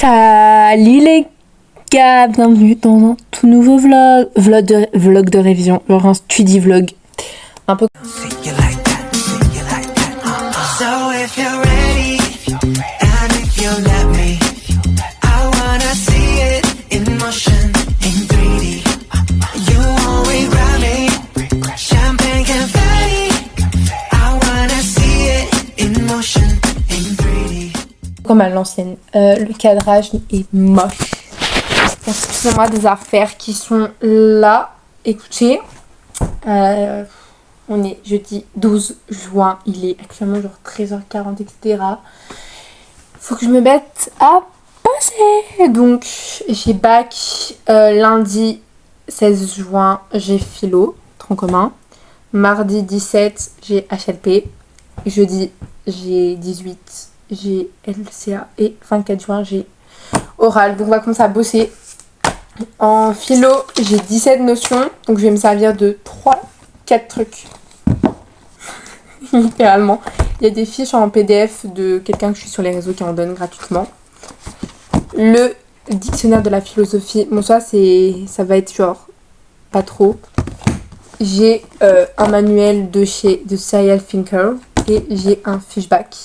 Salut les gars, bienvenue dans un tout nouveau vlog de révision, genre un study vlog. Un peu. Comme à l'ancienne, le cadrage est moche. Excusez-moi des affaires qui sont là. Écoutez, on est jeudi 12 juin, il est actuellement genre 13h40, etc. Faut que je me mette à passer. Donc j'ai bac lundi 16 juin, j'ai philo, tronc commun. Mardi 17, j'ai HLP. Jeudi, j'ai 18. J'ai LCA et 24 juin j'ai oral, donc on va commencer à bosser. En philo j'ai 17 notions, donc je vais me servir de 3-4 trucs littéralement. Il y a des fiches en PDF de quelqu'un que je suis sur les réseaux qui en donne gratuitement. Le dictionnaire de la philosophie, bon ça va être genre pas trop. J'ai un manuel de Serial Thinker et j'ai un fishback.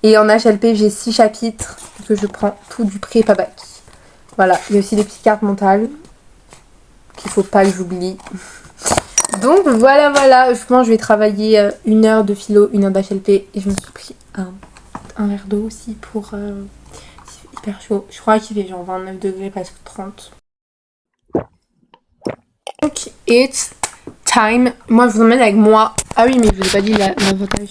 Et en HLP, j'ai 6 chapitres que je prends tout du pré et pas bac. Voilà, il y a aussi des petites cartes mentales qu'il faut pas que j'oublie. Donc voilà, je pense que je vais travailler 1 heure de philo, 1 heure d'HLP et je me suis pris un verre d'eau aussi pour... c'est hyper chaud. Je crois qu'il fait genre 29 degrés, presque 30. Donc, it's time. Moi, je vous emmène avec moi. Ah oui, mais je vous ai pas dit l'avantage.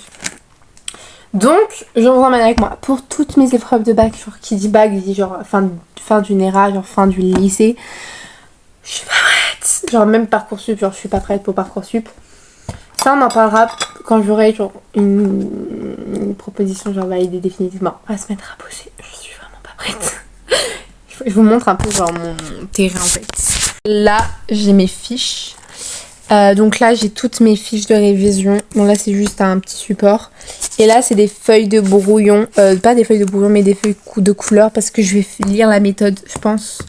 Donc, je vous emmène avec moi pour toutes mes épreuves de bac. Genre, qui dit bac, dit genre fin du NERA, genre fin du lycée. Je suis pas prête. Genre, même Parcoursup, genre, je suis pas prête pour Parcoursup. Ça, on en parlera quand j'aurai genre une proposition, genre validée définitivement. On va se mettre à bosser. Je suis vraiment pas prête. Je vous montre un peu genre mon terrain en fait. Là, j'ai mes fiches. Donc là j'ai toutes mes fiches de révision. Bon là c'est juste un petit support. Et là c'est des feuilles de brouillon. Pas des feuilles de brouillon mais des feuilles de couleur. Parce que je vais lire la méthode je pense.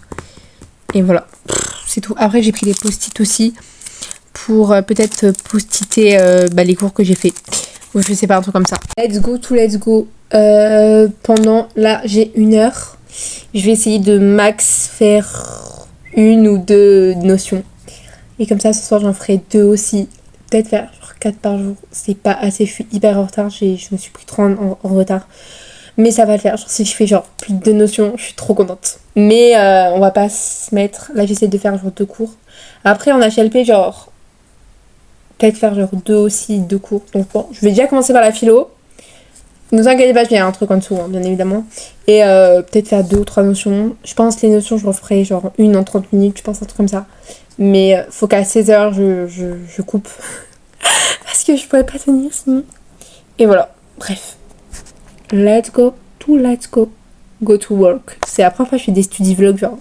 Et voilà. C'est tout. Après j'ai pris des post-it aussi. Pour peut-être post-iter les cours que j'ai fait. Ou je sais pas, un truc comme ça. Let's go. Pendant là j'ai 1 heure. Je vais essayer de max faire 1 ou 2 notions. Et comme ça, ce soir, j'en ferai 2 aussi. Peut-être faire genre 4 par jour. C'est pas assez, je suis hyper en retard. Je me suis pris trop en retard. Mais ça va le faire. Genre, si je fais genre plus de 2 notions, je suis trop contente. Mais on va pas se mettre... Là, j'essaie de faire genre 2 cours. Après, en HLP, genre... Peut-être faire genre 2 cours. Donc bon, je vais déjà commencer par la philo. Ne vous inquiétez pas, il y a un truc en dessous, hein, bien évidemment. Et peut-être faire 2 ou 3 notions. Je pense que les notions, je referai genre 1 en 30 minutes. Je pense un truc comme ça. Mais faut qu'à 16h je coupe. Parce que je pourrais pas tenir sinon. Et voilà. Bref. Let's go. Go to work. C'est la première fois que je fais des study vlogs genre.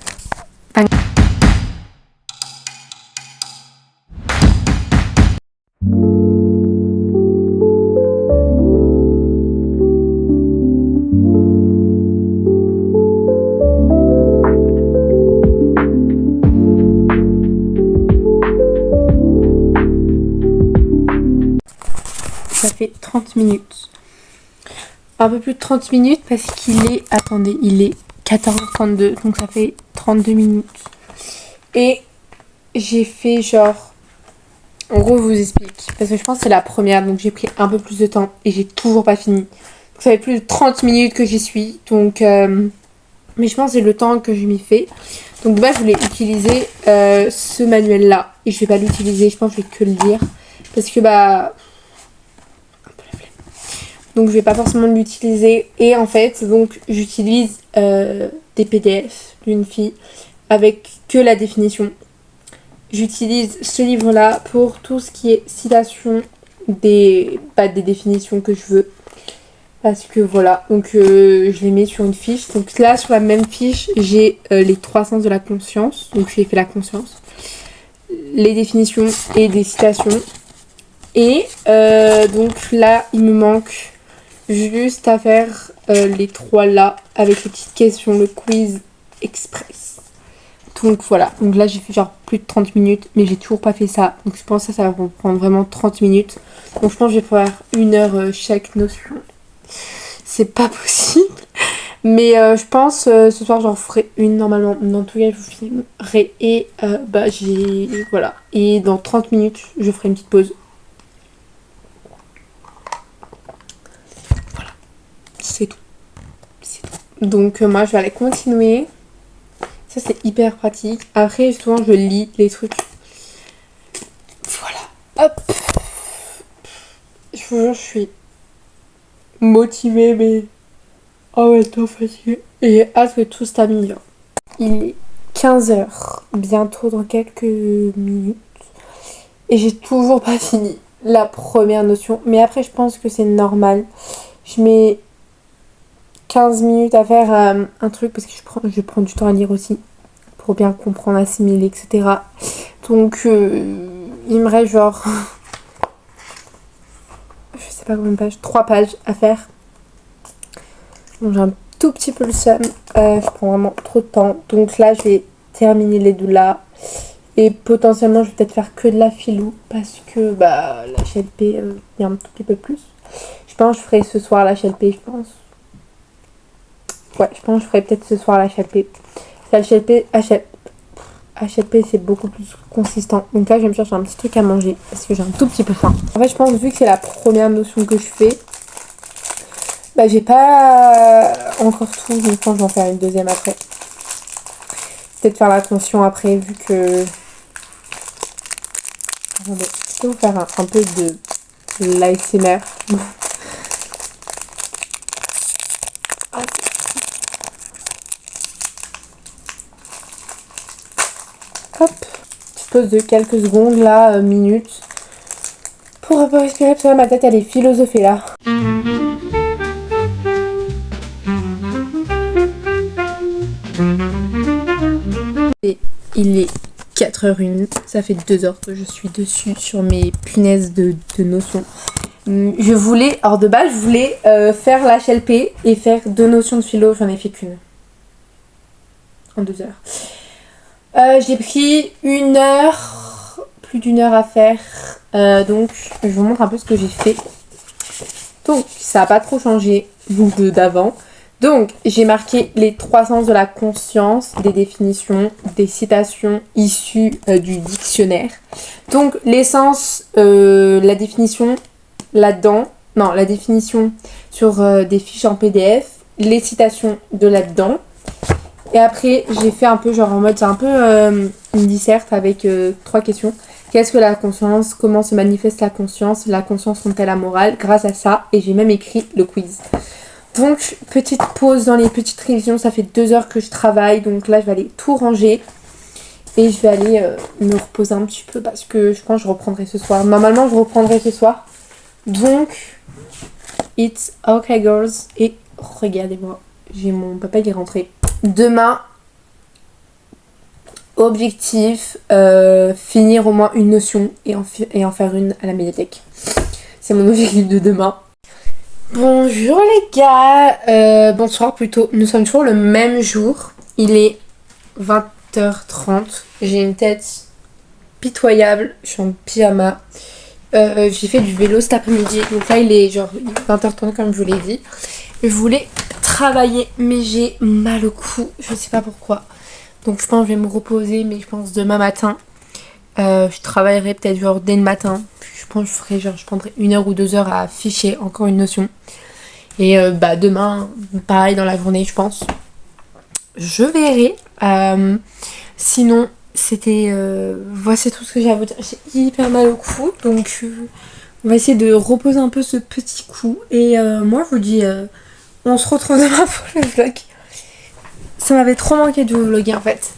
Ça fait 30 minutes. Un peu plus de 30 minutes parce qu'il est... Attendez, il est 14h32. Donc ça fait 32 minutes. Et j'ai fait genre... En gros, je vous explique. Parce que je pense que c'est la première. Donc j'ai pris un peu plus de temps. Et j'ai toujours pas fini. Donc ça fait plus de 30 minutes que j'y suis. Donc... Mais je pense que c'est le temps que je m'y fais. Donc je voulais utiliser ce manuel-là. Et je vais pas l'utiliser. Je pense que je vais que le lire. Parce que donc je vais pas forcément l'utiliser. Et en fait, donc j'utilise des PDF d'une fille avec que la définition. J'utilise ce livre-là pour tout ce qui est citation des définitions que je veux. Parce que voilà, donc je les mets sur une fiche. Donc là, sur la même fiche, j'ai les 3 sens de la conscience. Donc j'ai fait la conscience. Les définitions et des citations. Et donc là, il me manque juste à faire les 3 là avec les petites questions, le quiz express. Donc voilà, donc là j'ai fait genre plus de 30 minutes mais j'ai toujours pas fait ça. Donc je pense que ça va prendre vraiment 30 minutes. Donc je pense que je vais faire 1 heure chaque notion. C'est pas possible. Mais je pense ce soir j'en ferai une normalement. Dans tout cas je vous filmerai et voilà. Et dans 30 minutes je ferai une petite pause. Voilà. C'est tout. Donc moi je vais aller continuer. Ça c'est hyper pratique. Après souvent je lis les trucs. Voilà. Hop. Je vous jure je suis motivée mais en même temps fatiguée. Et j'ai hâte que tout se termine bien. Il est 15h, bientôt dans quelques minutes. Et j'ai toujours pas fini la première notion. Mais après je pense que c'est normal. Je mets 15 minutes à faire un truc parce que je prends du temps à lire aussi. Pour bien comprendre, assimiler, etc. Donc il me reste genre... je sais pas combien de pages. 3 pages à faire. Donc j'ai un tout petit peu le seum. Je prends vraiment trop de temps. Donc là je vais terminer les 2 là. Et potentiellement je vais peut-être faire que de la philo. Parce que la HLP il y a un tout petit peu plus. Je pense que je ferai ce soir la HLP je pense. Ouais je pense que je ferai peut-être ce soir la HLP. La HLP c'est beaucoup plus consistant. Donc là je vais me chercher un petit truc à manger. Parce que j'ai un tout petit peu faim. En fait je pense vu que c'est la première notion que je fais. J'ai pas encore tout, je pense que je vais en faire une deuxième après. Peut-être faire l'attention après, vu que... Attendez, je peux vous faire un peu de l'ASMR. Hop, petite pause de quelques secondes là, minutes. Pour un peu respirer, parce que là, ma tête elle est philosophée là. Et il est 4h01, ça fait 2 heures que je suis dessus sur mes punaises de notions. Je voulais, alors de base, je voulais faire l'HLP et faire 2 notions de philo, j'en ai fait qu'une. En 2 heures. J'ai pris 1 heure, plus d'1 heure à faire. Donc, je vous montre un peu ce que j'ai fait. Donc, ça n'a pas trop changé d'avant. Donc, j'ai marqué les 3 sens de la conscience, des définitions, des citations issues du dictionnaire. Donc, les sens, la définition là-dedans, non, la définition sur des fiches en PDF, les citations de là-dedans. Et après, j'ai fait un peu genre en mode, c'est un peu une disserte avec 3 questions. Qu'est-ce que la conscience? Comment se manifeste la conscience? La conscience sont-elles amorale? Grâce à ça, et j'ai même écrit le quiz. Donc, petite pause dans les petites révisions. Ça fait 2 heures que je travaille. Donc là, je vais aller tout ranger. Et je vais aller me reposer un petit peu parce que je pense que je reprendrai ce soir. Normalement, je reprendrai ce soir. Donc, it's okay, girls. Et regardez-moi, j'ai mon papa qui est rentré. Demain, objectif, finir au moins une notion et en faire une à la médiathèque. C'est mon objectif de demain. Bonjour les gars, bonsoir plutôt, nous sommes toujours le même jour, il est 20h30, j'ai une tête pitoyable, je suis en pyjama, j'ai fait du vélo cet après-midi, donc là il est genre 20h30 comme je vous l'ai dit, je voulais travailler mais j'ai mal au cou, je sais pas pourquoi, donc je pense que je vais me reposer mais je pense demain matin, je travaillerai peut-être genre dès le matin. Je pense que je ferai genre, je prendrai 1 heure ou 2 heures à afficher encore une notion. Et demain, pareil dans la journée, je pense. Je verrai. Sinon, c'était... voici tout ce que j'ai à vous dire. J'ai hyper mal au cou. Donc, on va essayer de reposer un peu ce petit cou. Et moi, je vous dis... on se retrouve demain pour le vlog. Ça m'avait trop manqué de vous vlogger en fait.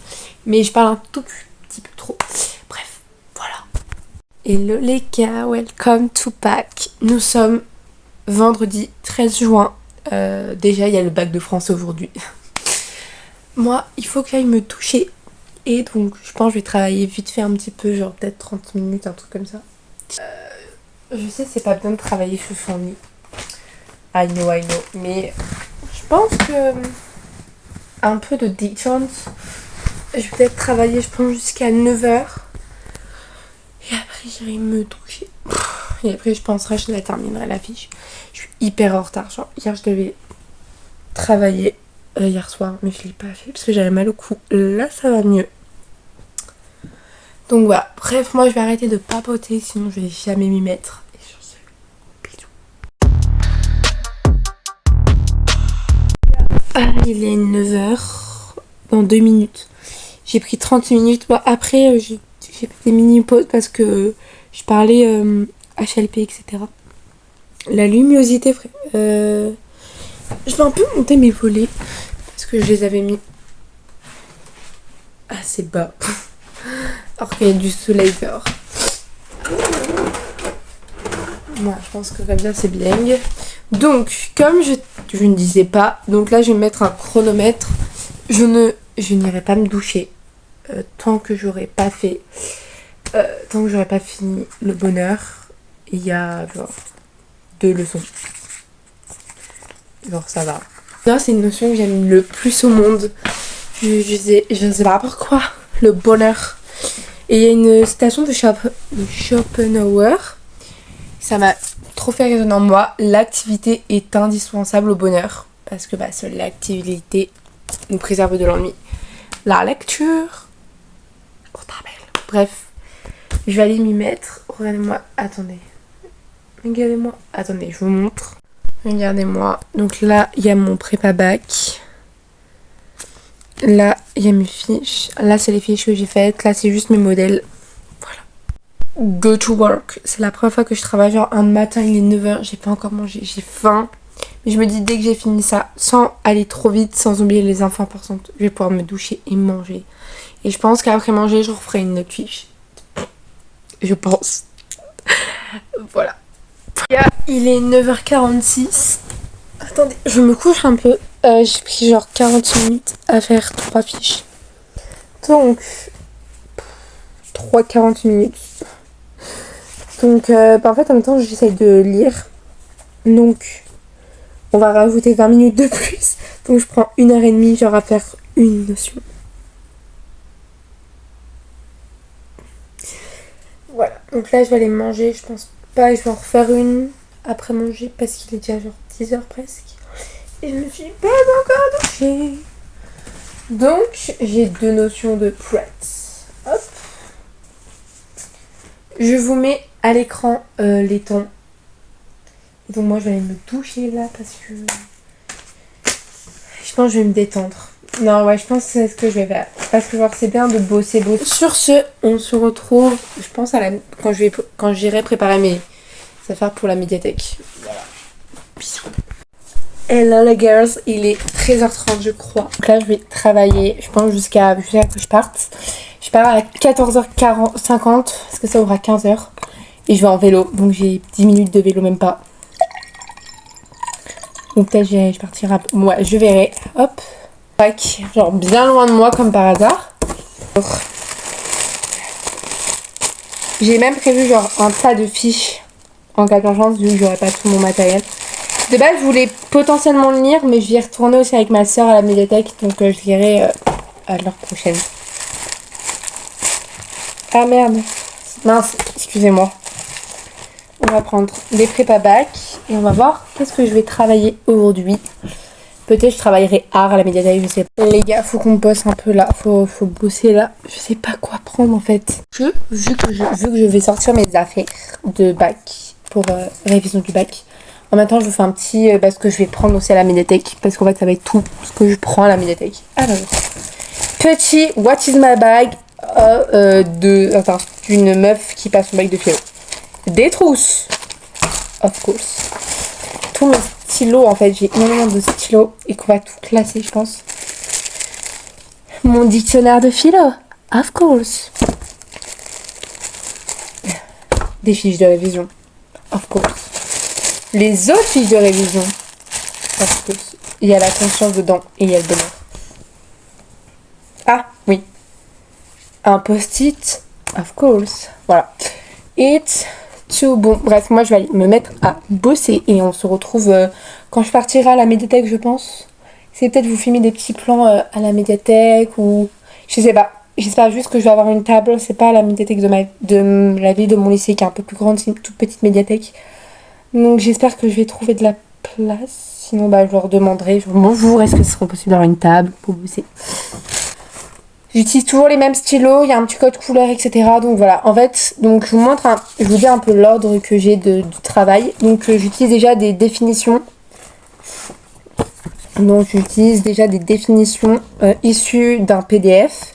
Mais je parle un tout petit peu trop. Bref, voilà. Hello les gars, welcome to Pâques. Nous sommes vendredi 13 juin. Déjà, il y a le bac de français aujourd'hui. Moi, il faut que j'aille me toucher. Et donc, je pense que je vais travailler vite fait un petit peu, genre peut-être 30 minutes, un truc comme ça. Je sais, c'est pas bien de travailler sous son lit. I know. Mais pense que un peu de détente. Je vais peut-être travailler, je pense, jusqu'à 9h. Et après, j'irai me doucher. Et après, je penserai, je la terminerai la fiche. Je suis hyper en retard. Genre, hier, je devais travailler hier soir, mais je l'ai pas fait parce que j'avais mal au cou. Là, ça va mieux. Donc voilà. Bref, moi, je vais arrêter de papoter, sinon je vais jamais m'y mettre. Et sur ce, bisous. Ah, il est 9h. Dans 2 minutes. J'ai pris 30 minutes. Bon, après, j'ai fait des mini-pauses parce que je parlais HLP, etc. La luminosité, je vais un peu monter mes volets parce que je les avais mis assez bas. Alors qu'il y a du soleil dehors. Moi, je pense que comme ça, c'est bien. Donc, comme je ne disais pas, donc là, je vais mettre un chronomètre. Je n'irai pas me doucher tant que j'aurai pas fait, tant que j'aurai pas fini le bonheur. Il y a genre 2 leçons. Genre ça va. Ça, c'est une notion que j'aime le plus au monde. Je ne sais pas pourquoi. Le bonheur. Et il y a une citation de Schopenhauer. Ça m'a trop fait résonner en moi. L'activité est indispensable au bonheur. Parce que seule l'activité nous préserve de l'ennui. La lecture. Au travail. Bref. Je vais aller m'y mettre. Regardez-moi. Attendez. Regardez-moi. Attendez, je vous montre. Regardez-moi. Donc là, il y a mon prépa bac. Là, il y a mes fiches. Là, c'est les fiches que j'ai faites. Là, c'est juste mes modèles. Voilà. Go to work. C'est la première fois que je travaille. Genre, un matin, il est 9h. J'ai pas encore mangé. J'ai faim. Mais je me dis, dès que j'ai fini ça, sans aller trop vite, sans oublier les infos importantes, je vais pouvoir me doucher et manger. Et je pense qu'après manger, je referai une autre fiche. Je pense. Voilà. Il est 9h46. Attendez, je me couche un peu. J'ai pris genre 40 minutes à faire 3 fiches. Donc, 40 minutes. Donc, en fait, en même temps, j'essaye de lire. Donc, on va rajouter 20 minutes de plus. Donc, je prends 1h30 genre à faire une notion. Voilà. Donc là, je vais aller manger. Je pense pas que je vais en refaire une après manger parce qu'il est déjà genre 10h presque. Et je me suis pas encore douchée. Donc, j'ai 2 notions de prep. Hop. Je vous mets à l'écran les tons. Et donc, moi, je vais aller me doucher là parce que je pense que je vais me détendre. Non, ouais, je pense que c'est ce que je vais faire. Parce que, genre, c'est bien de bosser. Sur ce, on se retrouve, je pense, quand j'irai préparer mes affaires pour la médiathèque. Voilà. Bisous. Hello les girls, il est 13h30 je crois. Donc là je vais travailler, je pense jusqu'à que je parte. Je pars à 14h50 parce que ça ouvre à 15h. Et je vais en vélo, donc j'ai 10 minutes de vélo, même pas. Donc peut-être je partirai, ouais je verrai. Hop, tac, genre bien loin de moi comme par hasard. J'ai même prévu genre un tas de fiches en cas d'urgence vu que j'aurai pas tout mon matériel. De base, je voulais potentiellement le lire, mais je vais y retourner aussi avec ma soeur à la médiathèque, donc je lirai à l'heure prochaine. Ah merde, mince, excusez-moi. On va prendre des prépa bac et on va voir qu'est-ce que je vais travailler aujourd'hui. Peut-être je travaillerai art à la médiathèque, je sais pas. Les gars, faut qu'on bosse un peu là, faut bosser là. Je sais pas quoi prendre en fait. Vu que je vais sortir mes affaires de bac pour révision du bac. En même temps, je vous fais un petit parce que je vais prendre aussi à la médiathèque. Parce qu'en fait, ça va être tout ce que je prends à la médiathèque. Alors, petit What is my bag d'une meuf qui passe son bac de philo. Des trousses, of course. Tous mes stylos, en fait, j'ai énormément de stylos et qu'on va tout classer, je pense. Mon dictionnaire de philo, of course. Des fiches de révision, of course. Les autres fiches de révision, parce que il y a la conscience dedans et il y a le bonheur. Ah, oui. Un post-it, of course. Voilà. It's too bon. Bref, moi, je vais aller me mettre à bosser et on se retrouve quand je partirai à la médiathèque, je pense. c'est peut-être vous filmer des petits plans à la médiathèque ou je sais pas. J'espère juste que je vais avoir une table. C'est pas la médiathèque de la ville de mon lycée qui est un peu plus grande, c'est une toute petite médiathèque. Donc j'espère que je vais trouver de la place. Sinon bah je leur demanderai bonjour, est-ce que ce serait possible d'avoir une table pour bosser. J'utilise toujours les mêmes stylos, il y a un petit code couleur, etc. Donc voilà, en fait, donc je vous montre, je vous dis un peu l'ordre que j'ai du travail. Donc j'utilise déjà des définitions. Donc j'utilise déjà des définitions issues d'un PDF,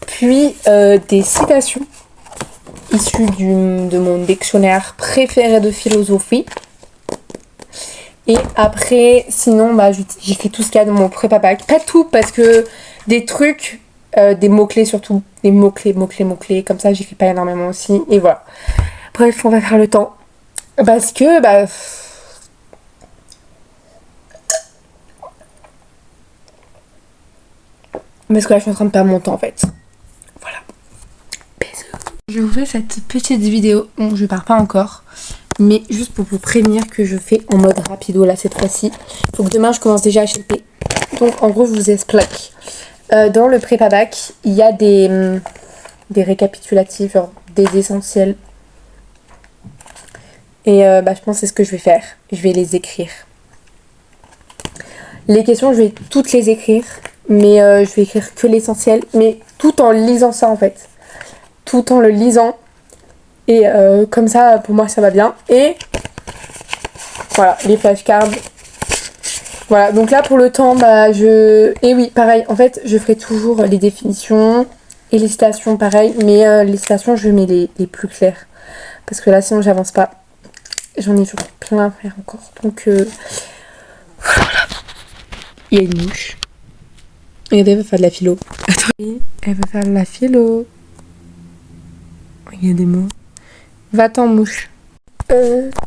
puis des citations issues de mon dictionnaire préféré de philosophie. Et après, sinon, bah, j'écris tout ce qu'il y a dans mon prépa bac. Pas tout, parce que des trucs, des mots-clés surtout, des mots-clés, comme ça, j'écris pas énormément aussi. Et voilà. Bref, on va faire le temps. Parce que, bah... Parce que là, je suis en train de perdre mon temps, en fait. Voilà. Bisous. Je vous fais cette petite vidéo. Bon, je pars pas encore. Mais juste pour vous prévenir que je fais en mode rapido là cette fois-ci. Donc demain je commence déjà à HLP. Donc en gros je vous explique. Dans le prépa bac, il y a des récapitulatifs, genre des essentiels. Et bah, je pense que c'est ce que je vais faire. Je vais les écrire. Les questions je vais toutes les écrire. Mais je vais écrire que l'essentiel. Mais tout en lisant ça en fait. Tout en le lisant. Et comme ça, pour moi, ça va bien. Et voilà, les flashcards. Voilà, donc là, pour le temps, bah, Et oui, pareil, en fait, je ferai toujours les définitions et les citations, pareil. Mais les citations, je mets les plus claires. Parce que là, sinon, j'avance pas. J'en ai toujours plein à faire encore. Donc, voilà. Il y a une mouche. Regardez, elle veut faire de la philo. Attends, elle veut faire de la philo. Il y a des mots. Va-t'en mouche.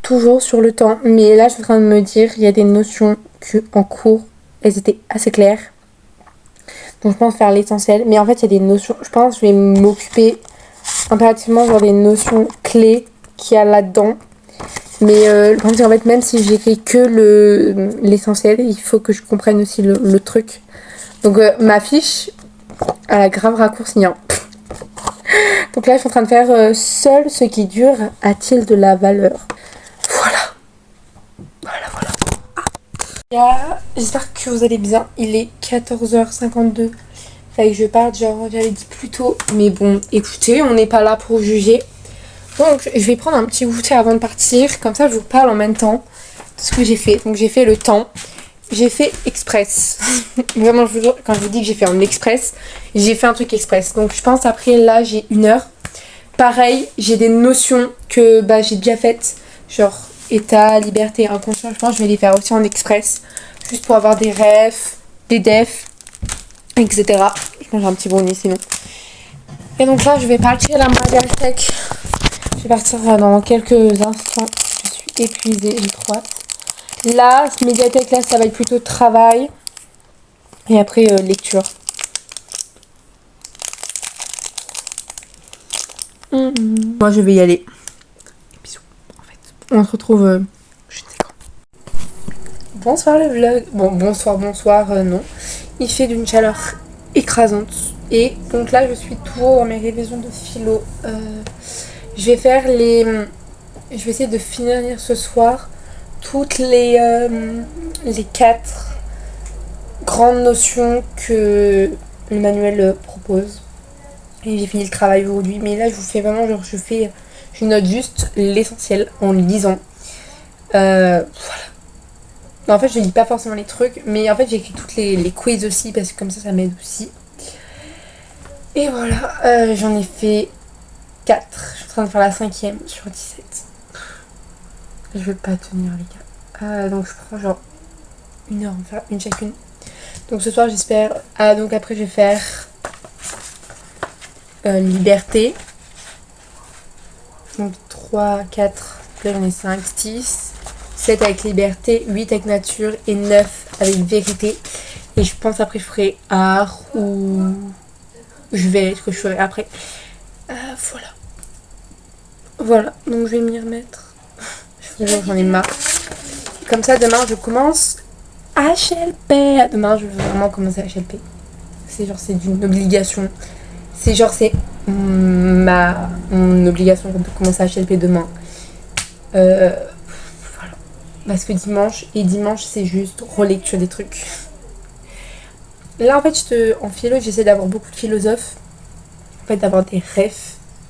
Toujours sur le temps, mais là je suis en train de me dire, il y a des notions que en cours, elles étaient assez claires. Donc je pense faire l'essentiel, mais en fait il y a des notions, je pense que je vais m'occuper impérativement genre des notions clés qu'il y a là-dedans. Mais le problème c'est qu'en fait même si j'écris que l'essentiel, il faut que je comprenne aussi le truc. Donc ma fiche, elle a grave raccourci, hein. Donc là, je suis en train de faire seul ce qui dure a-t-il de la valeur. Voilà. J'espère que vous allez bien. Il est 14h52. Fallait que je parte, genre j'avais dit plus tôt. Mais bon, écoutez, on n'est pas là pour juger. Donc je vais prendre un petit goûter avant de partir. Comme ça, je vous parle en même temps de ce que j'ai fait. Donc j'ai fait le temps. J'ai fait express. Vraiment, quand je vous dis que j'ai fait en express, j'ai fait un truc express. Donc je pense après là, j'ai 1 heure. Pareil, j'ai des notions que bah, j'ai déjà faites. Genre état, liberté, inconscient. Je pense que je vais les faire aussi en express. Juste pour avoir des refs, des defs, etc. Je mange un petit brownie sinon. Et donc là, je vais partir à la médiathèque. Je vais partir dans quelques instants. Je suis épuisée, j'ai trop hâte. Là, cette médiathèque là, ça va être plutôt travail. Et après, lecture. Moi, je vais y aller. Bisous, en fait. On se retrouve, je ne sais quand. Bonsoir le vlog. Bon, bonsoir, non. Il fait d'une chaleur écrasante. Et donc là, je suis toujours dans mes révisions de philo. Je vais faire je vais essayer de finir ce soir toutes les 4 grandes notions que le manuel propose. Et j'ai fini le travail aujourd'hui, mais là je vous fais vraiment genre je note juste l'essentiel en lisant. Voilà. En fait je lis pas forcément les trucs, mais en fait j'écris toutes les quiz aussi parce que comme ça m'aide aussi. Et voilà, j'en ai fait 4. Je suis en train de faire la 5e sur 17. Je vais pas tenir les gars. Donc je prends genre 1 heure en faire une chacune. Donc ce soir j'espère. Donc après je vais faire liberté. Donc 3, 4, là j'en ai 5, 6, 7 avec liberté, 8 avec nature et 9 avec vérité. Et je pense après je ferai art ou je verrai ce que je ferai après. Voilà. Voilà, donc je vais m'y remettre. J'en ai marre. Comme ça demain je commence HLP. Demain, je veux vraiment commencer HLP. C'est genre, c'est d'une obligation. C'est genre, c'est mon obligation de commencer HLP demain. Voilà. Parce que dimanche, c'est juste relecture des trucs. Là, en fait, en philo, j'essaie d'avoir beaucoup de philosophes. En fait, d'avoir des rêves.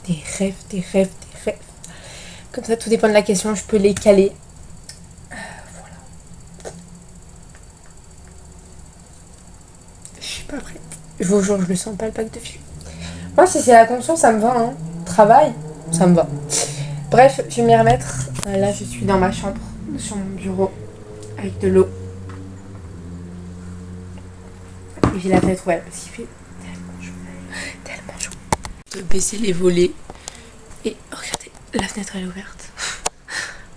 Des rêves, des rêves, des rêves. Comme ça, tout dépend de la question, je peux les caler. Voilà. Je suis pas prête. Je vous jure, je le sens pas le pack de philo. Moi, si c'est la conscience, ça me va. Hein. Travail, ça me va. Bref, je vais m'y remettre. Là, je suis dans ma chambre, sur mon bureau, avec de l'eau. Et j'ai la fenêtre ouverte parce qu'il fait tellement chaud. Tellement chaud. De baisser les volets. Et regardez, la fenêtre elle est ouverte.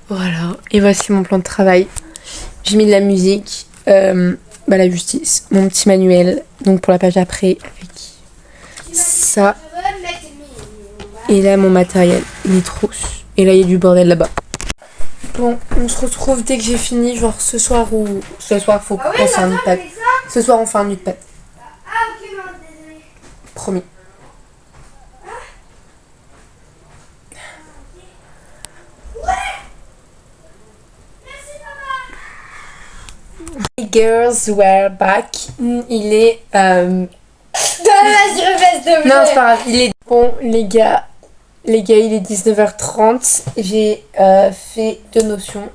Voilà. Et voici mon plan de travail. J'ai mis de la musique. La justice. Mon petit manuel. Donc pour la page d'après. Avec ça. Et là, mon matériel. Les trousses. Et là, il y a du bordel là-bas. Bon, on se retrouve dès que j'ai fini. Genre ce soir ou. Ce soir, faut qu'on fasse un nid-pad. Ce soir, on fait un nid-pad. Ah, ok, non, désolé. Promis. Hey girls, we're back. Il est. Vas-y, refais, s'il te plaît. Non, c'est pas grave. Il est. Bon, les gars, il est 19h30. J'ai fait 2 notions.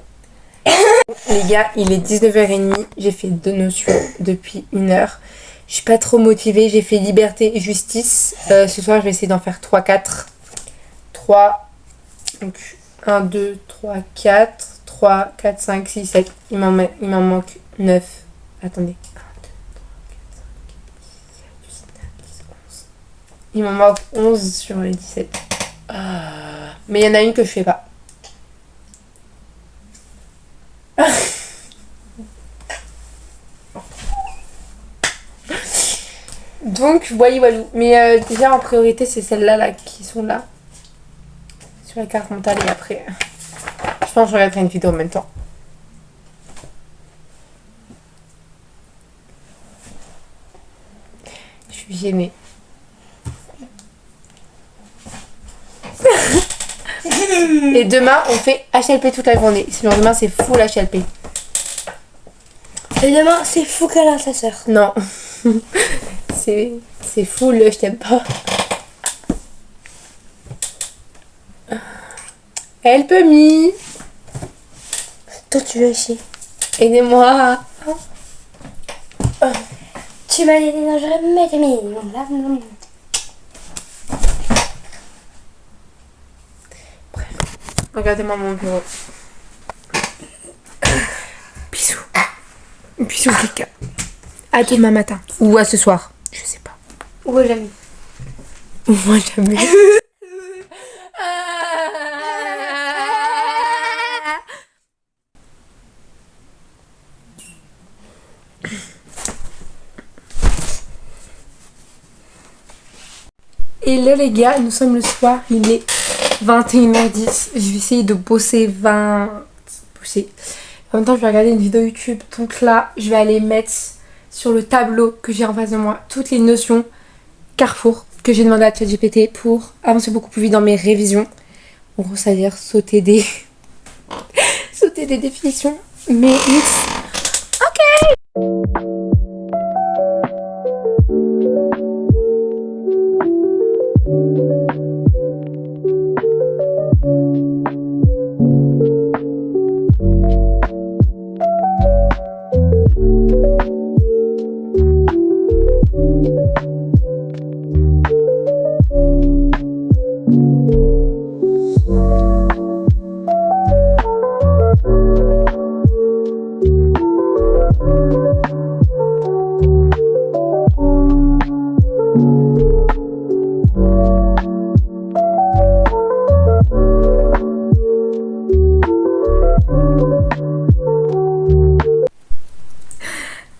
Les gars, il est 19h30. J'ai fait 2 notions depuis 1 heure. Je suis pas trop motivée. J'ai fait liberté et justice. Ce soir, je vais essayer d'en faire 3-4. 3. Donc, 1, 2, 3, 4. 3, 4, 5, 6, 7. Il m'en manque 9. Attendez. 1, 2, 3, 4, 5, 6, 7, 8, 9, 10, 11. Il m'en manque 11 sur les 17. Mais il y en a une que je fais pas. Donc, voilou. Mais déjà, en priorité, c'est celles-là là, qui sont là. Sur la carte mentale et après. Je pense que je regarderai une vidéo en même temps. Je suis gênée. Et demain, on fait HLP toute la journée. Sinon, demain, c'est full HLP. Et demain, c'est fou qu'elle a sa soeur. Non. c'est full, je t'aime pas. Help me. Toi, tu veux aussi. Aidez-moi. Tu m'as aidé, non, j'aurais mis tes mises. Bref. Regardez-moi mon bureau. Bisous. Bisous, les gars. À demain matin. Ou à ce soir. Je sais pas. Ou jamais. Moi, jamais. Et là les gars, nous sommes le soir, il est 21h10. Je vais essayer de bosser. En même temps, je vais regarder une vidéo YouTube. Donc là, je vais aller mettre sur le tableau que j'ai en face de moi toutes les notions Carrefour que j'ai demandé à ChatGPT pour avancer beaucoup plus vite dans mes révisions. En gros, c'est-à-dire sauter des définitions. Mais mix.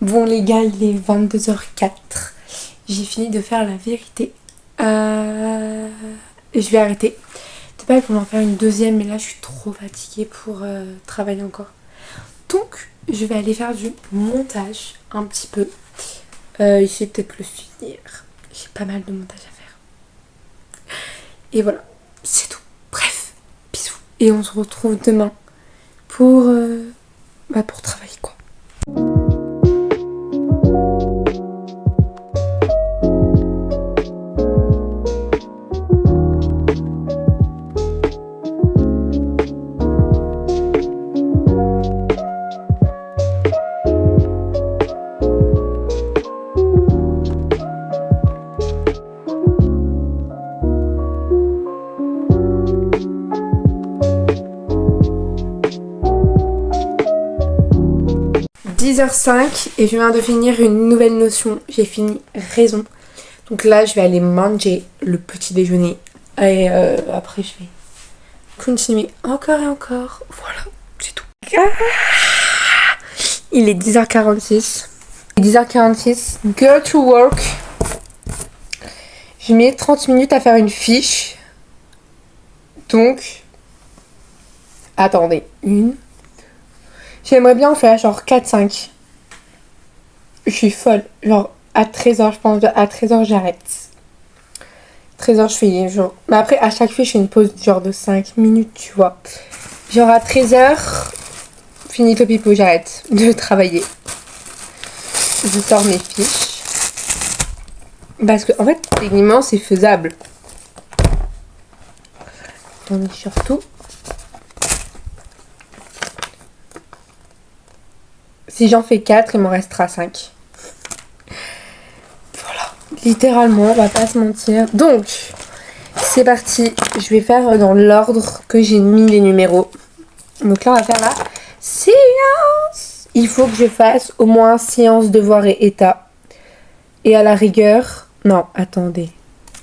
Bon les gars, il est 22h04. J'ai fini de faire la vérité. Je vais arrêter. De pas, il faut en faire une deuxième, mais là je suis trop fatiguée pour travailler encore. Donc, je vais aller faire du montage un petit peu. Essayer peut-être le finir. J'ai pas mal de montage à faire. Et voilà, c'est tout. Bref, bisous. Et on se retrouve demain pour travailler quoi. 10h05 et je viens de finir une nouvelle notion. J'ai fini raison. Donc là, je vais aller manger le petit déjeuner. Et après, je vais continuer encore et encore. Voilà, c'est tout. Il est 10h46. 10h46, go to work. J'ai mis 30 minutes à faire une fiche. Donc, attendez, j'aimerais bien en faire genre 4-5. Je suis folle. Genre à 13h, je pense. À 13h, j'arrête. 13h, je fais genre. Mais après, à chaque fois, je fais une pause genre de 5 minutes, tu vois. Genre à 13h, finito pipo, j'arrête de travailler. Je sors mes fiches. Parce que, en fait, techniquement, c'est faisable. Attendez, surtout. Si j'en fais 4, il m'en restera 5. Voilà. Littéralement, on va pas se mentir. Donc, c'est parti. Je vais faire dans l'ordre que j'ai mis les numéros. Donc là, on va faire la séance. Il faut que je fasse au moins séance, devoir et état. Et à la rigueur... Non, attendez.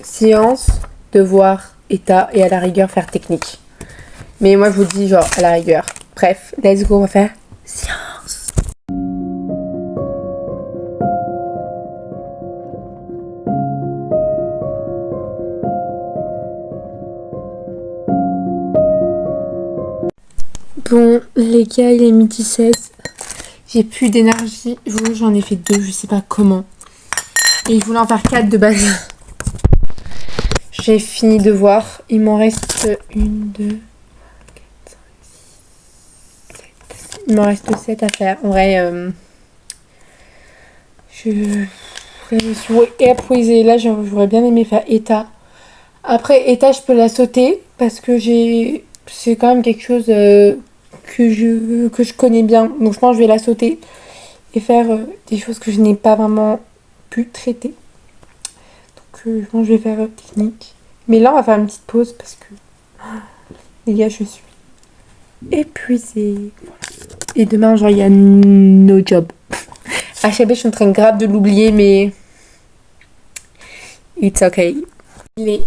Séance, devoir, état et à la rigueur faire technique. Mais moi, je vous dis genre à la rigueur. Bref, let's go, on va faire séance. Bon, les gars, il est 12h16. J'ai plus d'énergie. J'en ai fait 2, je sais pas comment. Et je voulais en faire 4 de base. J'ai fini de voir. Il m'en reste 1, 2, 4, 5, 6, 7. Il m'en reste 7 à faire. En vrai, je suis épuisée. Là, j'aurais bien aimé faire état. Après, état, je peux la sauter. Parce que c'est quand même quelque chose que je connais bien. Donc, je pense que je vais la sauter. Et faire des choses que je n'ai pas vraiment pu traiter. Donc, je pense que je vais faire technique. Mais là, on va faire une petite pause parce que, les gars, je suis épuisée. Voilà. Et demain, genre, il y a no job. HB, je suis en train grave de l'oublier, mais it's okay. Il est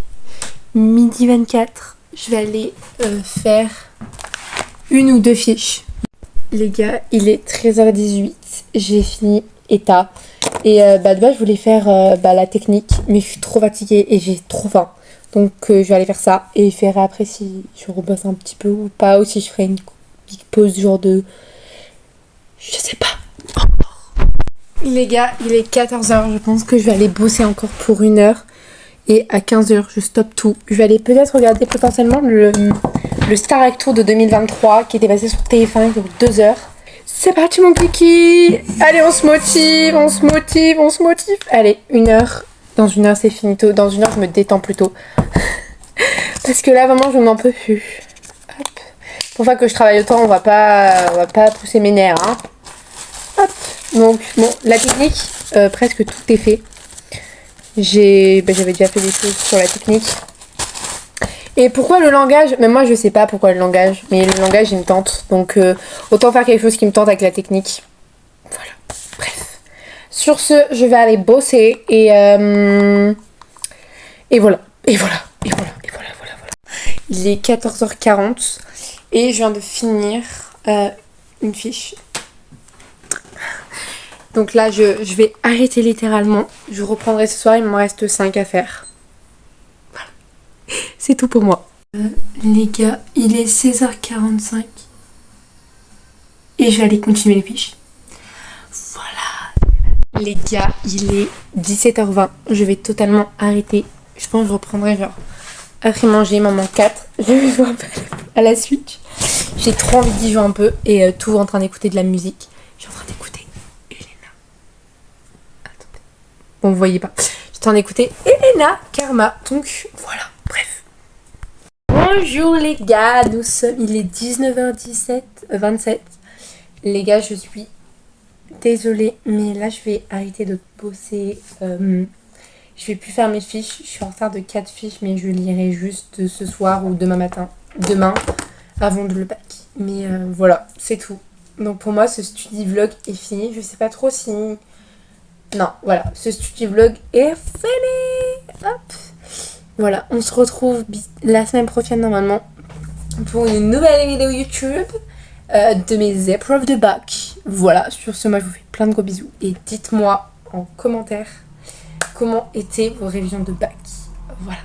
12h24. Je vais aller faire 1 ou 2 fiches. Les gars, il est 13h18. J'ai fini état. Et de base, je voulais faire la technique, mais je suis trop fatiguée et j'ai trop faim. Donc, je vais aller faire ça et je verrai après si je rebosse un petit peu ou pas, ou si je ferai une petite pause genre de... Je sais pas. Les gars, il est 14h. Je pense que je vais aller bosser encore pour 1 heure. Et à 15h, je stoppe tout. Je vais aller peut-être regarder potentiellement le Star Act Tour de 2023 qui était passé sur TF1 pour 2 heures. C'est parti mon kiki. Allez, on se motive. Allez, 1 heure. Dans 1 heure, c'est finito. Dans 1 heure, je me détends plutôt. Parce que là, vraiment, je n'en peux plus. Hop. Pour pas que je travaille autant, on va pas pousser mes nerfs. Hein. Hop. Donc, bon, la technique, presque tout est fait. J'avais déjà fait des choses sur la technique. Et pourquoi le langage? Même moi je sais pas pourquoi le langage, mais le langage il me tente. Donc autant faire quelque chose qui me tente avec la technique. Voilà. Bref. Sur ce, je vais aller bosser et voilà. Il est 14h40 et je viens de finir une fiche. Donc là, je vais arrêter littéralement. Je reprendrai ce soir, il m'en reste 5 à faire. Voilà. C'est tout pour moi. Les gars, il est 16h45. et je vais aller continuer les fiches. Voilà. Les gars, il est 17h20. Je vais totalement arrêter. Je pense que je reprendrai genre après manger, maman 4. Je vais jouer un peu à la Switch. J'ai trop envie d'y jouer un peu et tout en train d'écouter de la musique. Je suis en train d'écouter Elena. Attendez. Bon, vous voyez pas. Je suis en train d'écouter Elena Karma. Donc voilà, bref. Bonjour les gars, il est 19h17, 27. Les gars, je suis désolée, mais là je vais arrêter de bosser. Je vais plus faire mes fiches. Je suis en retard de 4 fiches, mais je lirai juste ce soir ou demain matin. Demain, avant de le bac. Mais voilà, c'est tout. Donc pour moi, ce study vlog est fini. Je sais pas trop si... Non, voilà, ce study vlog est fini. Hop. Voilà, on se retrouve la semaine prochaine normalement pour une nouvelle vidéo YouTube de mes épreuves de bac. Voilà, sur ce, moi je vous fais plein de gros bisous. Et dites-moi en commentaire comment étaient vos révisions de bac. Voilà.